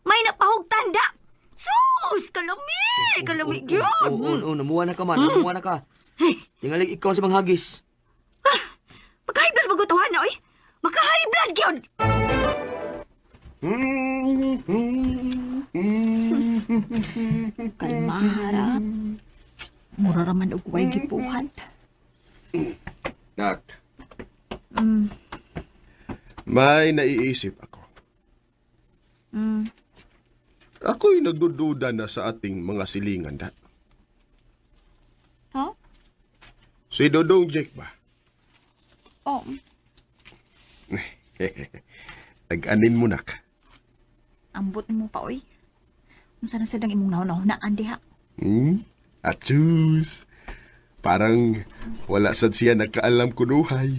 May napahog tanda. Sus, kalami gyud. Oo, namuha na ka man. Namuha na ka. Tingalig ikaw sa mga hagis. Maka-high blood bago tawana, oy. Maka-high blood gyud. Kalmahara. Mura raman og way gipuhat. Nak, may naiisip ako. Ako'y nagdududa na sa ating mga silingan, da. Ha? Si Dodong Jake ba? Oh. Tag-anin mo, nak. Ambot ni mo pa, oy. Unsa na silang imong nahon-nahonaan diha? Achus. Parang wala sad siya nakaalam kunuhay.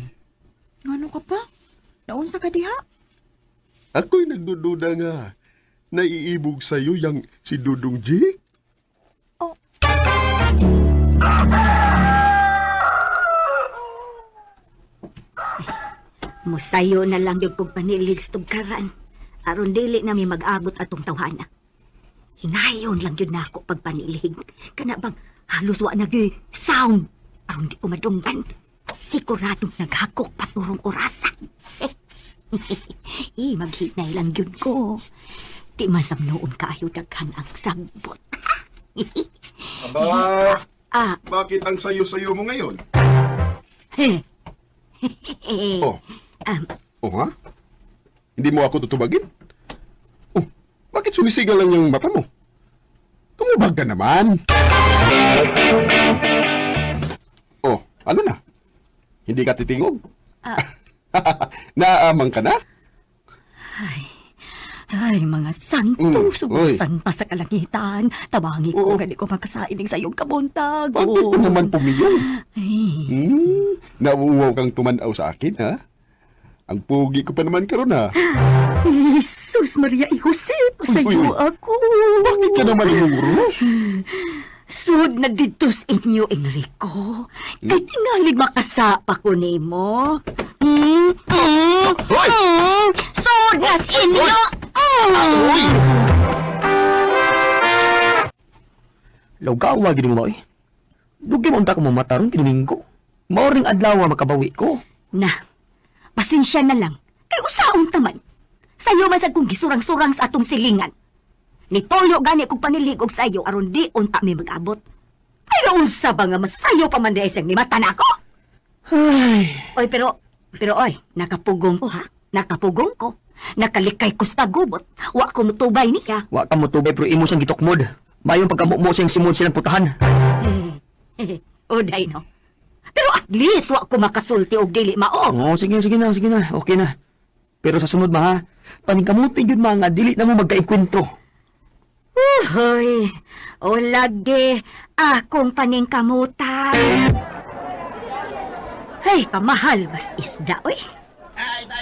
Ano ka pa? Naunsa ka diha? Ako'y nagdududa nga. Naiibog sa'yo yang si Dudong Jake. Oh. Musayo na lang yung kong panilig sa tugkaran. Aron dili na may mag-abot atong tawhana. Hinayon lang yun na ako pagpanilig. Kana bang halos wa nag-sound. Aron di ko madunggan. Siguradong naghakok paturong orasa. Maghinay lang yun ko. Di masamnoon kaayo daghan ang sagbot. Aba, Ah, bakit ang sayo-sayo mo ngayon? Oh, oh ha? Hindi mo ako tutubagin? Oh, bakit sumisigal lang yung mata mo? Tumubag ka naman. Oh, ano na? Hindi ka titingog? Naamang ka na? Ay, mga santo, Oy. subusan pa sa kalangitan. Tabangi ko, gani ko makasainig sa iyong kabuntag. Bakit ko naman pumiyong? Ay, Nauuwaw kang tumanaw sa akin, ha? Ang pugi ko pa naman karon ha? sus, Maria y Jose, pasayo Uy. ako. Bakit ka naman humuros? Sud na dito sa inyo, Enrico. Kay tingalig makasapa ko nimo. Hoy! Sud na sa inyo! Uy! Lawgawa, gini mo ba, eh? Dugi mo unta ko mamatarong kinuminggo. Mauring adlaw makabawi ko. Na, pasensya na lang. Kay usaon taman. Sayo man sad kong gisurang-surang sa atong silingan. Nitoyo gani kong paniligog sa iyo aron di unta mi mag-abot. Pero unsa ba nga masayo pa man di isang ni mata na ako? Ay, Oy, pero oy, nakapugong ko ha. Nakapugong ko. Nakalikay ko sa gubot. Wa ko mutubay niya. wa ka mo tubay pero imo siyang gitukmod. Mayong pagkamumo siyang simon silang putahan. Oday no. Pero at least wa ko makasulti og dili mao. Oo, sige na. Okay na. Pero sa sunod, ma, ha? Paningkamutin yun, mga dili na mo magkainkwentro. Uy, o lagi akong paningkamutan. Ay, pamahal bas isda, oy.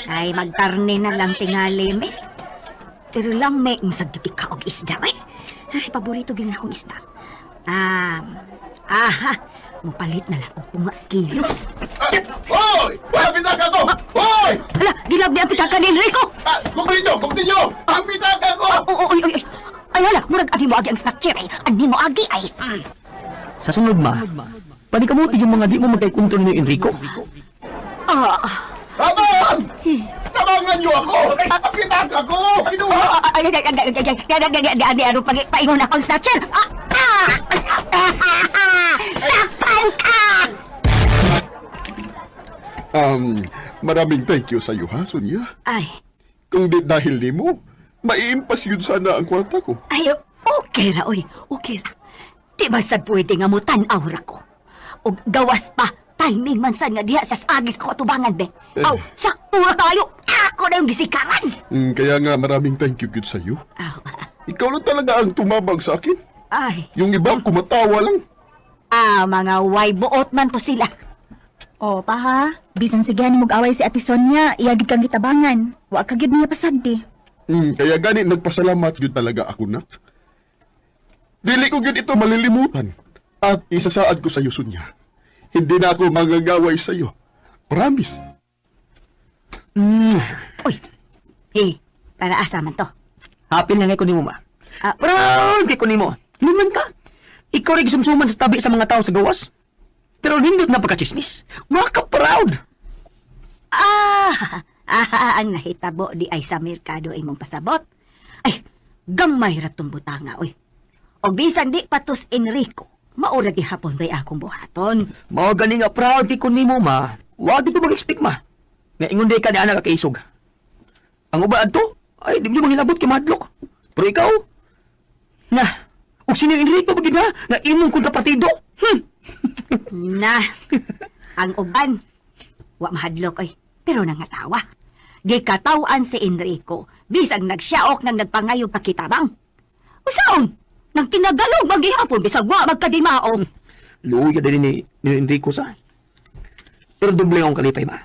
Ay, magkarne na lang tingali, me. Pero lang may masagiti ka og isda, oy. Ay, paborito gina akong isda. Mupalit na lang og tungas kilo. Hoy! Ang pitaka ko! Hoy! Hala, gilab ni ang pitaka ni Enrico! Kuklinyo! Ang pitaka ko! Oy. Ay, hala, murag adi mo agi ang snack chair, ay. Ani mo agi, ay. Sa sunod, ma, paningkamutin yung mga di mo magkainkwentro ni Enrico. Tabang! Tabangan niyo ako! Ang pitaka ko! Kinuha! Ano paingon akong snatcher? Sakpan ka! Maraming thank you sa iyo, ha, Sonia? Ay, Kung di dahil ni mo, maiimpas yun sana ang kwarta ko. okay ra, oy. Okay ra. Di ba sad pwede nga mo tanaw ra ko? O gawas pa, timing man sad nga diha sa agis ko atubangan, be. Aw, sakto ra tayo. Ako na yung gisikaran. Kaya nga maraming thank you good sa iyo. Aw, Ikaw lang talaga ang tumabag sa akin. ay. Yung iba kumatawa lang. Mga way buot man to sila. O, pa ha? Bisan sigahan mo away si Ate Sonia, iyagid kang gitabangan. Wa kagid niya pasagdi. Kaya gani nagpasalamat yun talaga ako, nak. Dili ko yun ito malilimutan. At isasaad ko sa iyo, Sonia. Hindi na ako magagaway sa iyo. Promise. Uy, para asa man to? Happy lang ko ni mo, ma. Proud kay ko ni mo. Luman ka. Ikaw rin sumsuman sa tabi sa mga tao sa gawas. Pero nindot na pagkachismis. Maka-proud. Ang nahitabo di ay sa merkado imong pasabot. Ay, gamay ra tong butanga, oy. O bisan di patos Enrico, maura gihapon bay akong buhaton. Mao gani nga proud kay ko ni mo, ma. Wag ko mag-expect, ma. Nga ingon day ka na anak kakaisog. Ang uban adto, ay di mo manghilabot kay madlok. Pero ikaw, na, ug sino Enrico bagid na nga imong kontrapartido? Na, ang uban, wa mahadlok, oy. Pero nangatawa. Gikatawan si Enrico, bisag nagsyaok nang nagpangayog pakitabang. Usaon? Nang tinagalog maghihapon, bisag wa magkadimao. Luya din ni Enrico sa. Pero doble akong kalipay, ma.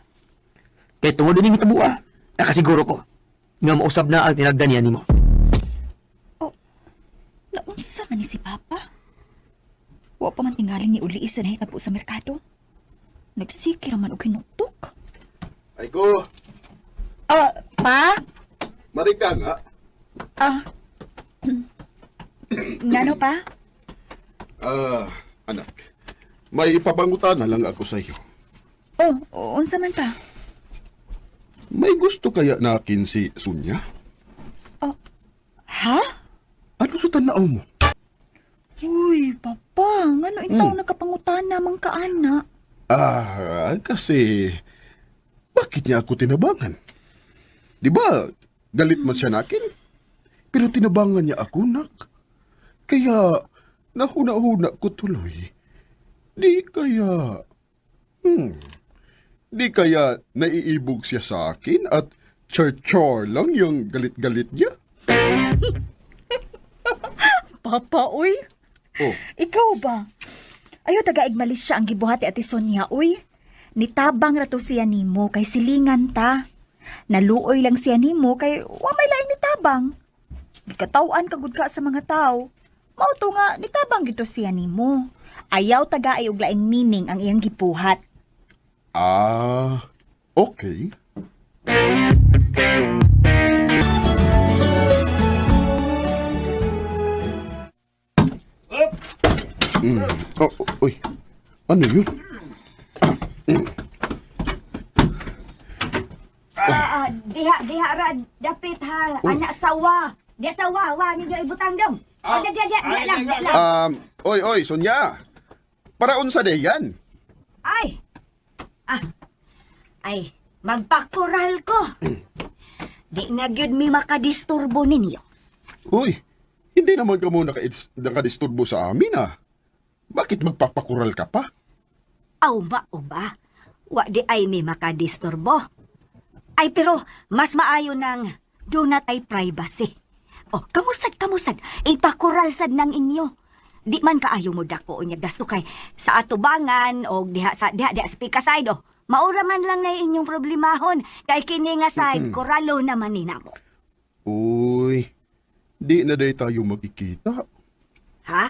Kaya tungod din yung tabua, nakasiguro ko nga mausap na ang tinagdan niya ni mo. Naunsa man ni si Papa? Wa pa man tingaling ni uli isa na hitabo sa merkado. Nagsikir man og hinutok. Ay ko, Pa? marika nga. Ngano pa? Anak, may ipapangutan na lang ako sa iyo. Unsa man ta? May gusto kaya nakin si Sonia? Ha? Ano sa tanaw mo? Uy, Papa, ngano itaw nakapangutan namang kaana? Kasi bakit niya ako tinabangan? Di ba, galit man siya nakin? Pero tinabangan niya ako, nak. Kaya, nahuna-huna ko tuloy. Di kaya naiibog siya sa akin at char-char lang yung galit-galit niya? Papa, uy. Oh, Ikaw ba? Ayaw taga-igmalis siya ang gibuhati Ate Sonia, uy. Nitabang rato siya nimo kay silingan ta. Naluoy lang siya nimo kay wa may laing nitabang. Gikatawan kagud ka sa mga tao. Mao to nga nitabang gito siya nimo. Ayaw taga ay og laing meaning ang iyang gipuhat. Ah, okay. Uy. Ano yun? Diha ra dapit ha. Anak sawa. Dia sawa, wa ninyo ibutang dong. Dia lang. Oy, Sonya. Para unsa de yan? Ay. Magpakural ko. Di na gyud mi makadisturbo ninyo. Uy, hindi naman ka mo nakadisturbo sa amin Bakit magpapakural ka pa? Aw ba o ba? Wa di ay mi makadisturbo. Ay pero mas maayo nang do na tay privacy. Oh, kamusad. Ipakural sad nang inyo. Di man kaayo mo dako unya gasto kay sa atubangan o diha sa speaker side maura man lang na inyong problemahon kay kini nga side koralo naman ni namo. Uy, di na day tayo magkikita. Ha?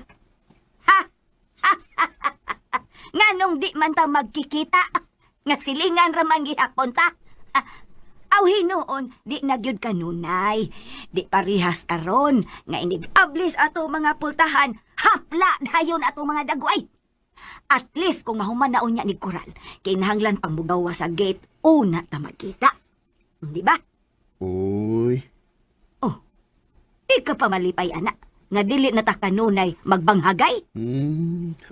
Nganong di man ta magkikita? Nga silingan raman gihapon ta? Aw hinoon, di na gyud kanunay. Di parihas karon nga inig-ablis ato mga pultahan, hapla dayon ato mga dagway. At least kung mahuman na unya ni Coral, kinahanglan pang mugawa sa gate, una ta magkita. Di ba? Uy. Oh, di ka pa malipay, anak. Nga dili na ta kanunay magbanghagay.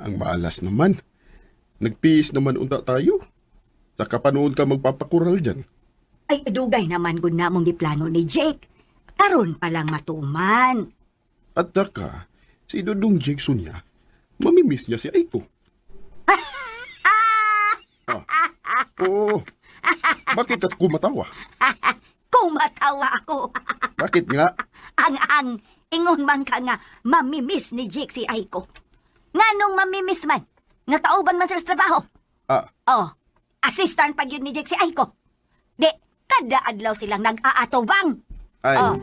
Ang maalas naman. Nagpihis naman unta tayo. Saka panood ka magpapakural dyan. Ay, dugay naman gud namong giplano ni Jake. Karon pa lang matuman. At daka, si Dudong Jackson niya, mamimiss niya si Aiko. Oo. Bakit at kumatawa? Kumatawa ako. Bakit nga? Ang ingon man ka nga mamimiss ni Jake si Aiko. Nganong mamimiss man? Nga kauban man sa trabaho. Oh, assistant pa yun ni Jake si Aiko. Di, kada adlaw silang nag-aatubang. Ay. Oh.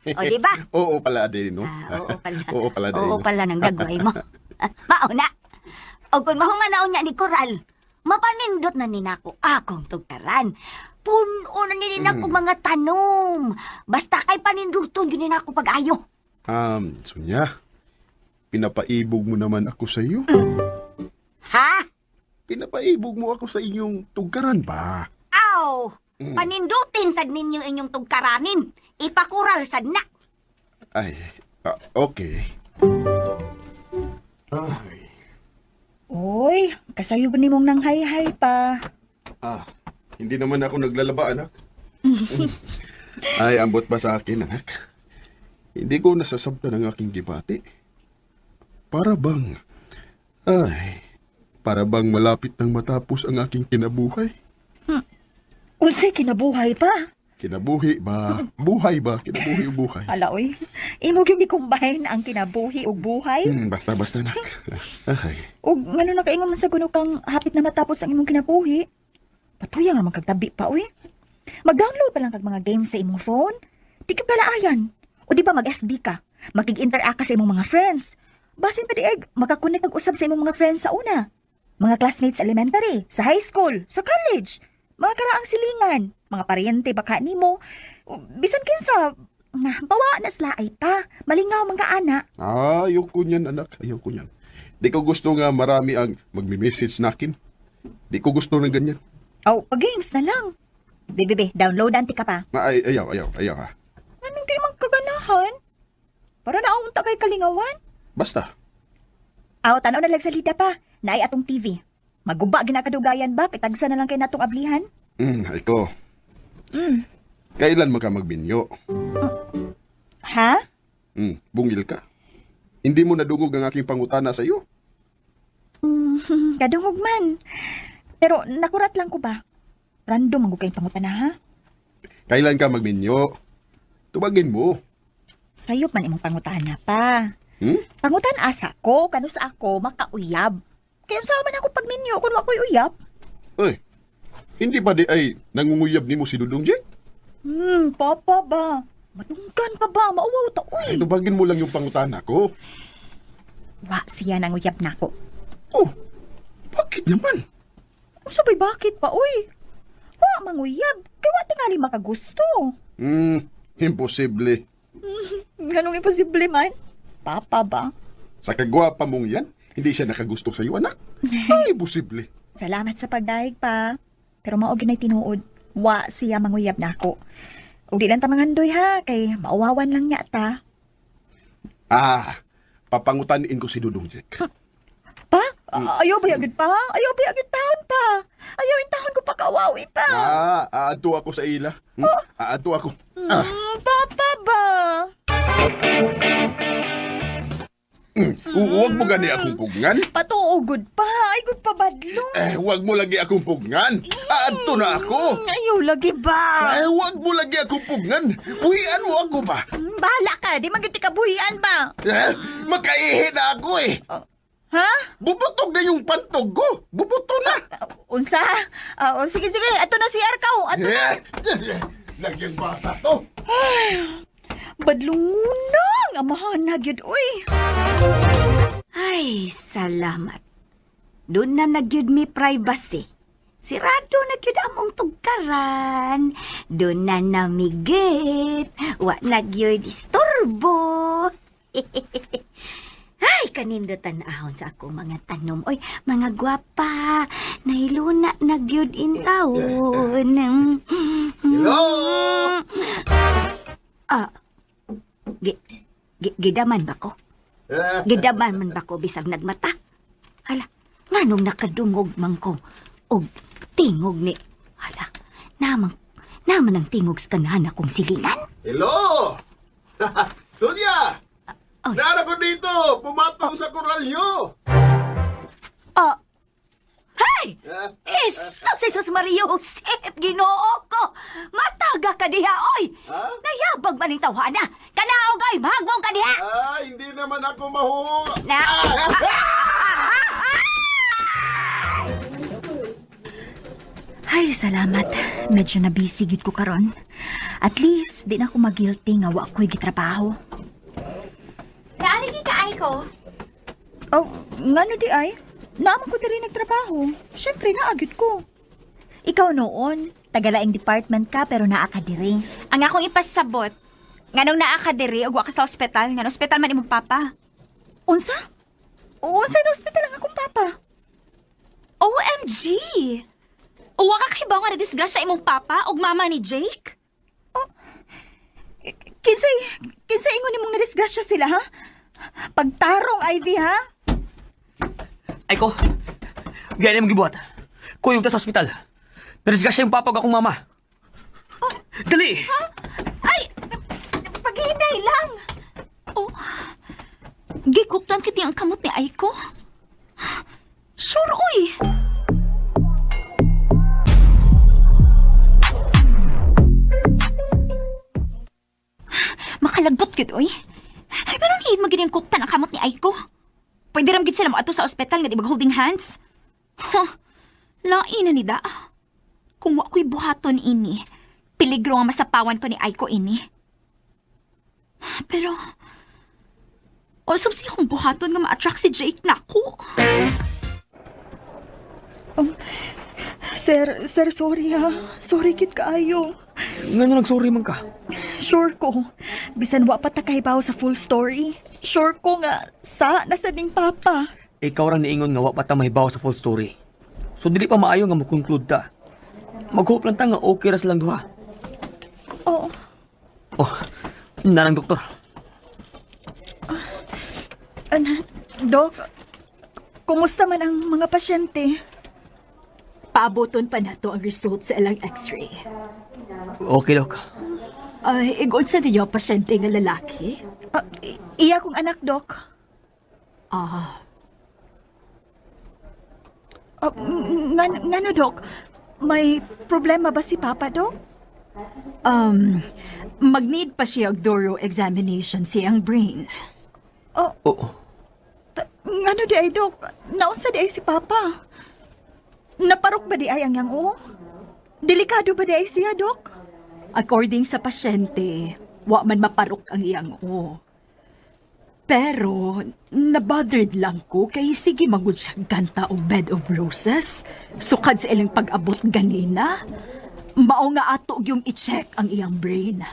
O, di ba? Oo pala din, no? Oo pala. Oo pala din. Oo pala ng dagway mo. Mauna. O kung mahunganaon niya ni Coral, mapanindot na ninako akong tugtaran. Puno na nininako mga tanom. Basta kay paninduton yun ninako pag-ayo. Sonya, pinapaibog mo naman ako sa iyo. Ha? Pinapaibog mo ako sa inyong tugkaran ba? Aw! Panindutin sad ninyo inyong tugkaranin. Ipakural sad na. Ay, okay. Ay. Uy, kasayo ba nimong nang hay-hay pa? Hindi naman ako naglalaba, anak. Ay, ambot ba sa akin, anak? Hindi ko nasasabta ng aking dibati. Para bang malapit nang matapos ang aking kinabuhay. Unsay kinabuhay pa? Kinabuhi ba? Buhay ba? Kinabuhi o buhay? Hala, uy. Imo yung i-combine ang kinabuhi ug buhay. Basta, anak. Ay. Ug ngano na kaingon man sa kuno kang hapit na matapos ang imong kinabuhi. Patuyang naman kagtabi pa, uy. Mag-download pa lang kag mga games sa imong phone. Di ka kalaayan. O di ba mag-FB ka? Makig-interact ka sa imong mga friends. Basin pa dieg, makakonek kag usab sa imong mga friends sa una. Mga classmates sa elementary, sa high school, sa college. Mga karaang silingan, mga paryente baka nimo. Bisan kinsa, bawa na slaay pa. Malingaw mga ana. Ayoko niyan, anak. Ayoko niyan. Di ko gusto nga marami ang magme-message na akin. Di ko gusto ng ganyan. Pag-games na lang. Bebe, download anti ka pa. Ayaw ha. Anong di magkaganahan? Para naunta kay kalingawan. Basta. Tanaw na lang salita pa. Naay atong TV. Maguba ginakadugayan ba? Kitagsa na lang kay natong ablihan. Ito. Kailan mo ka magbinyo? Ha? Bungil ka. Hindi mo nadungog ang aking pangutana sa iyo. Kadungog man. Pero nakurat lang ko ba? Random ang kayong pangutana, ha? Kailan ka magbinyo? Tubagin mo. Sayop man imong pangutana pa. Pangutan asa ko, kano sa ako, makauyab. Kaya sa man ako pagminyo kung ako'y uyab. Uy, Hindi ba di ay nangunguyab nimo si Dudong Jake? Papa ba? Manunggan pa ba? Mauwaw ta, Ay, uy. tubagin mo lang yung pangutana ko. Wa siya nang uyab nako. Oh, bakit naman? Sabay bakit pa, uy? Wa manguyab. Kaya wa tingali makagusto. Imposible. Ganong imposible man? Papa ba? Sa kagwapa mong yan, hindi siya nakagusto sa iyo, anak. Ang imposible. Salamat sa pagdaig pa. Pero mao ginay tinuod. Wa siya manguyab nako. Ug di lang ta mangandoy ha, kay mauwawan lang niya ta. Papangutanin ko si Dudong Jake. Pa? Ayaw ba yagid pa? Ayaw ba yagid taon pa? Ayaw intahon ko pa kawawi pa. Aadto ako sa ila. Aadto ako. Papa ba? Huwag mo gani akong pugngan. Patuugod pa. Ay, good pa badlong. Huwag mo lagi akong pugngan. Aadto na ako. Ayaw lagi ba? Huwag mo lagi akong pugngan. Buhian mo ako ba? Bahala ka. Di magiti ka buhian ba? Makaihi na ako eh. Ha? Bubutog na yung pantog ko. Bubuto na. Unsa? Sige, sige. Ato na si Arkaw. Ato na. Nagyang bata to. Badlungunang. Amahan na gyud uy. Ay, salamat. Doon na nagyud mi privacy. Sirado nagyud among tugkaran. Doon na namigit. Wa nagyud istorbo. Ay, kanindutan ahon sa akong mga tanom. Oy, mga gwapa. Nailuna nagyud intawon. Hello? Gidaman ba ko? Gidaman man ba ko bisag nagmata? Hala, nganong nakadungog man ko og tingog ni... Hala, naman ang tingog sa kanahan akong silingan? Hello? Sonia! Oy. Nara ko dito! Pumatong sa koralyo! Hey! Jesus Maria Josep, Ginoo ko! Mataga ka diha, oy! Ha? Nayabag man ang tawhana! Kanaog ay, magbong ka diha! Hindi naman ako mahu... Na... Ay, salamat. Medyo na-busy gid ko karon. At least, di na ako mag-guilty nga wa ko'y gitrabaho. Naalagi ka, Aiko. Oh, ngano di ay? Naaman ko diri nagtrabaho. Siyempre, naagid ko. Ikaw noon, tagalaing department ka pero naa ka diri. Ang akong ipasabot, nganong naa ka diri ug wa ka sa ospital, nganong ospital man imong papa. Unsa? Unsa na ospital ang akong papa? OMG! Uwa ka kibaw nga na-disgrasya imong papa ug mama ni Jake? Kinsay ingon nimong nadisgrasya sila, ha? Pagtarong, Ivy, ha? Ay ko, ganyan mo gibuhat. Kuyog ta sa ospital. Narisgasya yung papa ug akong mama. Dali! Ay! Paghinay lang! Oh, gikuptan kiti ang kamot ni Aiko? Sure, oy! Makalagot gid oy. Ganun hihid magiging ang kuptan ang kamot ni Aiko. Pwede ram gid sila mo ato sa ospital nga di mag-holding hands. Huh, lain na ni da. Kung wa ko'y buhaton ini, peligro nga masapawan ko ni Aiko ini. Pero, osam siya kung buhaton nga ma-attract si Jake na ako. Sir, sorry, ha? Sorry, kid kaayo. Ngano nagsorry man ka? Sure ko, bisan wa pa ta kahibaw sa full story. Sure ko nga, nasa ding papa. Ikaw rang niingon nga wa pa ta mahibaw sa full story. So dili pa maayo nga mo-conclude ta. Mag-hope lang ta nga okay ra silang duha. Oo. Oh, nanang doktor. Dok, kumusta man ang mga pasyente? Paaboton pa nato ang result sa ilang x-ray. Okay, Dok. Ay, igod sa niyo pasyente nga lalaki? Iya kong anak, Dok. Ngano, Dok? May problema ba si Papa, Dok? Mag-need pa siya og thorough examination siyang brain. Oo. Ngano di ay, Dok? Naunsa di ay si Papa? Naparok ba di ay ang yang o? Delikado ba dahil siya, Dok? According sa pasyente, wa man maparok ang iyang o. Pero, nabothered lang ko kay sige magud siya ganta og bed of roses. Sukad sa ilang pag-abot ganina. Mao nga ato yung i-check ang iyang brain.